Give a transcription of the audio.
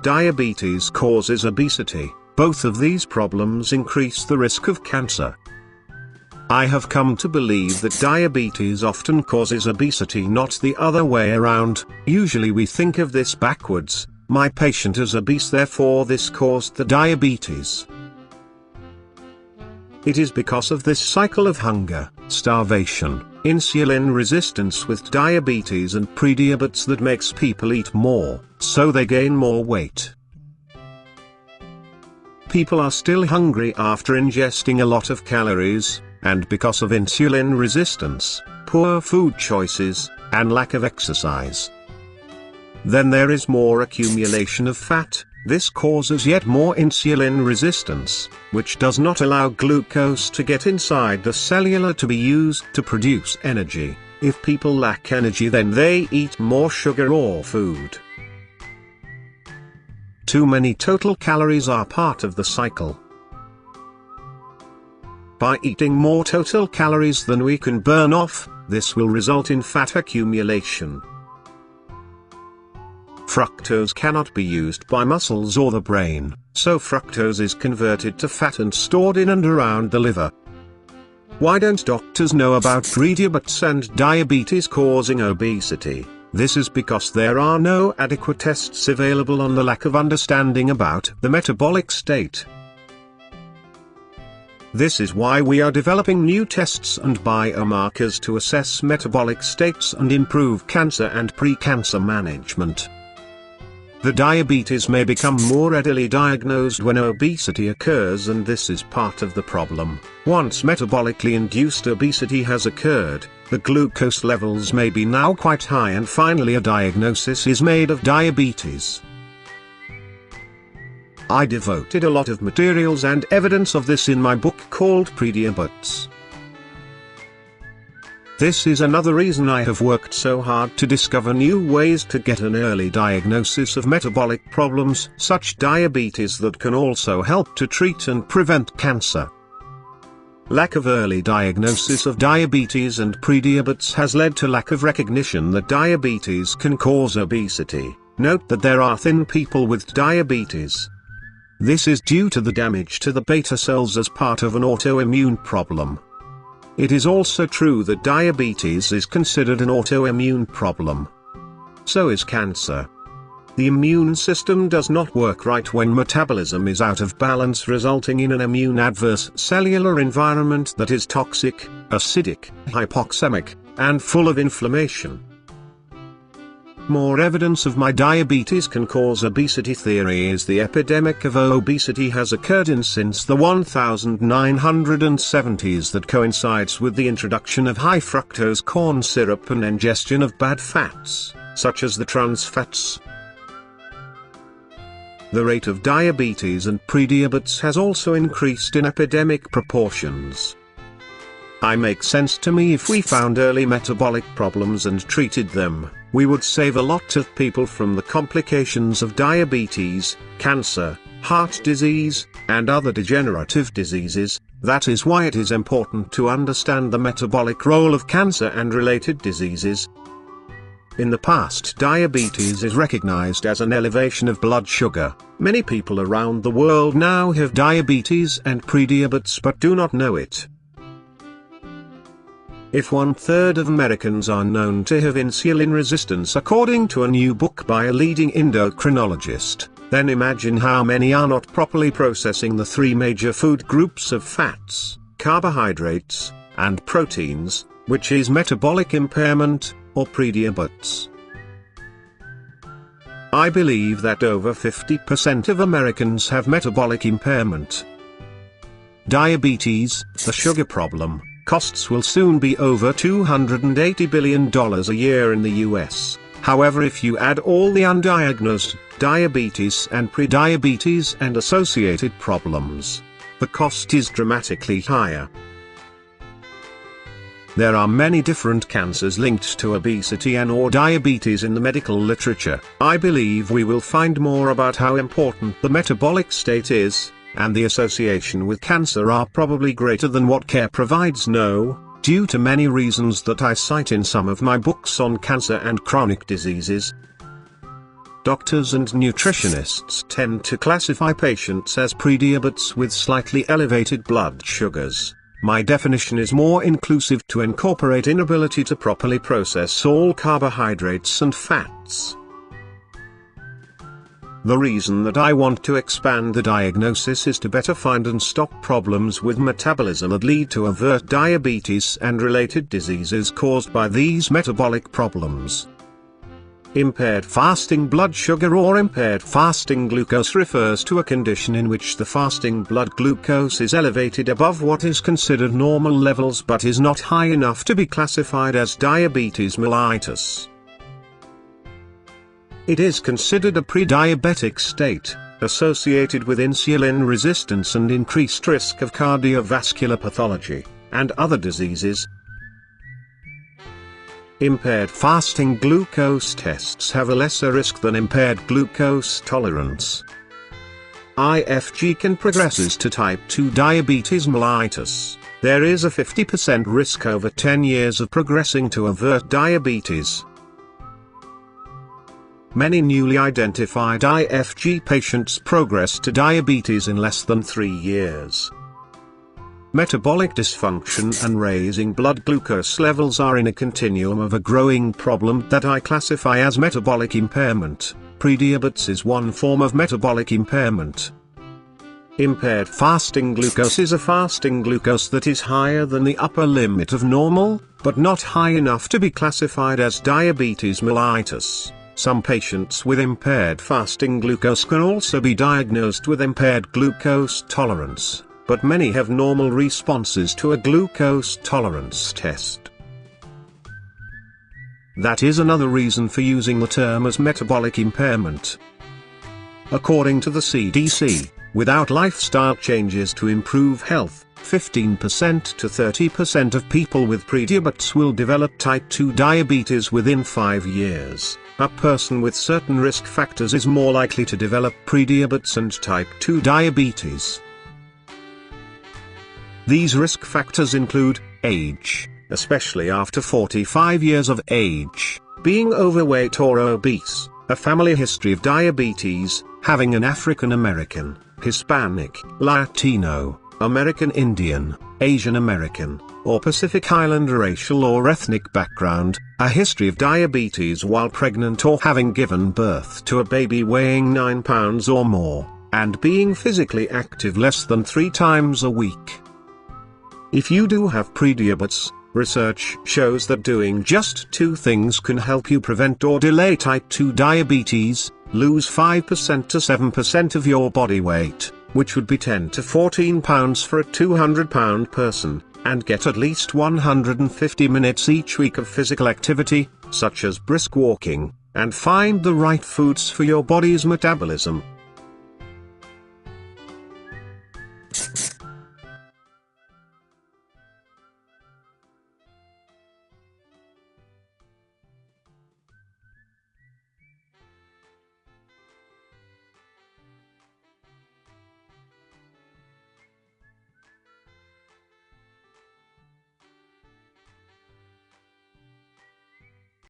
diabetes causes obesity. Both of these problems increase the risk of cancer. I have come to believe that diabetes often causes obesity, not the other way around. Usually we think of this backwards. My patient is obese, therefore this caused the diabetes. It is because of this cycle of hunger, starvation, insulin resistance with diabetes and prediabetes that makes people eat more, so they gain more weight. People are still hungry after ingesting a lot of calories, and because of insulin resistance, poor food choices, and lack of exercise. Then there is more accumulation of fat. This causes yet more insulin resistance, which does not allow glucose to get inside the cellular to be used to produce energy. If people lack energy, then they eat more sugar or food. Too many total calories are part of the cycle. By eating more total calories than we can burn off, this will result in fat accumulation. Fructose cannot be used by muscles or the brain, so fructose is converted to fat and stored in and around the liver. Why don't doctors know about prediabetes and diabetes causing obesity? This is because there are no adequate tests available on the lack of understanding about the metabolic state. This is why we are developing new tests and biomarkers to assess metabolic states and improve cancer and pre-cancer management. The diabetes may become more readily diagnosed when obesity occurs, and this is part of the problem. Once metabolically induced obesity has occurred, the glucose levels may be now quite high and finally a diagnosis is made of diabetes. I devoted a lot of materials and evidence of this in my book called Prediabetes. This is another reason I have worked so hard to discover new ways to get an early diagnosis of metabolic problems such diabetes that can also help to treat and prevent cancer. Lack of early diagnosis of diabetes and prediabetes has led to lack of recognition that diabetes can cause obesity. Note that there are thin people with diabetes. This is due to the damage to the beta cells as part of an autoimmune problem. It is also true that diabetes is considered an autoimmune problem. So is cancer. The immune system does not work right when metabolism is out of balance, resulting in an immune adverse cellular environment that is toxic, acidic, hypoxemic, and full of inflammation. More evidence of my diabetes can cause obesity theory is the epidemic of obesity has occurred since the 1970s that coincides with the introduction of high fructose corn syrup and ingestion of bad fats, such as the trans fats. The rate of diabetes and prediabetes has also increased in epidemic proportions. It makes sense to me if we found early metabolic problems and treated them, we would save a lot of people from the complications of diabetes, cancer, heart disease, and other degenerative diseases. That is why it is important to understand the metabolic role of cancer and related diseases. In the past, diabetes is recognized as an elevation of blood sugar. Many people around the world now have diabetes and prediabetes but do not know it. If 1/3 of Americans are known to have insulin resistance according to a new book by a leading endocrinologist, then imagine how many are not properly processing the three major food groups of fats, carbohydrates, and proteins, which is metabolic impairment, or prediabetes. I believe that over 50% of Americans have metabolic impairment. Diabetes, the sugar problem, costs will soon be over $280 billion a year in the US. However, if you add all the undiagnosed diabetes and prediabetes and associated problems, the cost is dramatically higher. There are many different cancers linked to obesity and/or diabetes in the medical literature. I believe we will find more about how important the metabolic state is, and the association with cancer are probably greater than what care provides know, due to many reasons that I cite in some of my books on cancer and chronic diseases. Doctors and nutritionists tend to classify patients as prediabetes with slightly elevated blood sugars. My definition is more inclusive to incorporate inability to properly process all carbohydrates and fats. The reason that I want to expand the diagnosis is to better find and stop problems with metabolism that lead to overt diabetes and related diseases caused by these metabolic problems. Impaired fasting blood sugar or impaired fasting glucose refers to a condition in which the fasting blood glucose is elevated above what is considered normal levels but is not high enough to be classified as diabetes mellitus. It is considered a pre-diabetic state, associated with insulin resistance and increased risk of cardiovascular pathology, and other diseases. Impaired fasting glucose tests have a lesser risk than impaired glucose tolerance. IFG can progresses to type 2 diabetes mellitus. There is a 50% risk over 10 years of progressing to overt diabetes. Many newly identified IFG patients progress to diabetes in less than 3 years. Metabolic dysfunction and raising blood glucose levels are in a continuum of a growing problem that I classify as metabolic impairment. Prediabetes is one form of metabolic impairment. Impaired fasting glucose is a fasting glucose that is higher than the upper limit of normal, but not high enough to be classified as diabetes mellitus. Some patients with impaired fasting glucose can also be diagnosed with impaired glucose tolerance, but many have normal responses to a glucose tolerance test. That is another reason for using the term as metabolic impairment. According to the CDC, without lifestyle changes to improve health, 15% to 30% of people with prediabetes will develop type 2 diabetes within 5 years. A person with certain risk factors is more likely to develop prediabetes and type 2 diabetes. These risk factors include age, especially after 45 years of age, being overweight or obese, a family history of diabetes, having an African American, Hispanic, Latino, American Indian, Asian American, or Pacific Islander racial or ethnic background, a history of diabetes while pregnant or having given birth to a baby weighing 9 pounds or more, and being physically active less than 3 times a week. If you do have prediabetes, research shows that doing just 2 things can help you prevent or delay type 2 diabetes: lose 5% to 7% of your body weight, which would be 10 to 14 pounds for a 200-pound person, and get at least 150 minutes each week of physical activity, such as brisk walking, and find the right foods for your body's metabolism.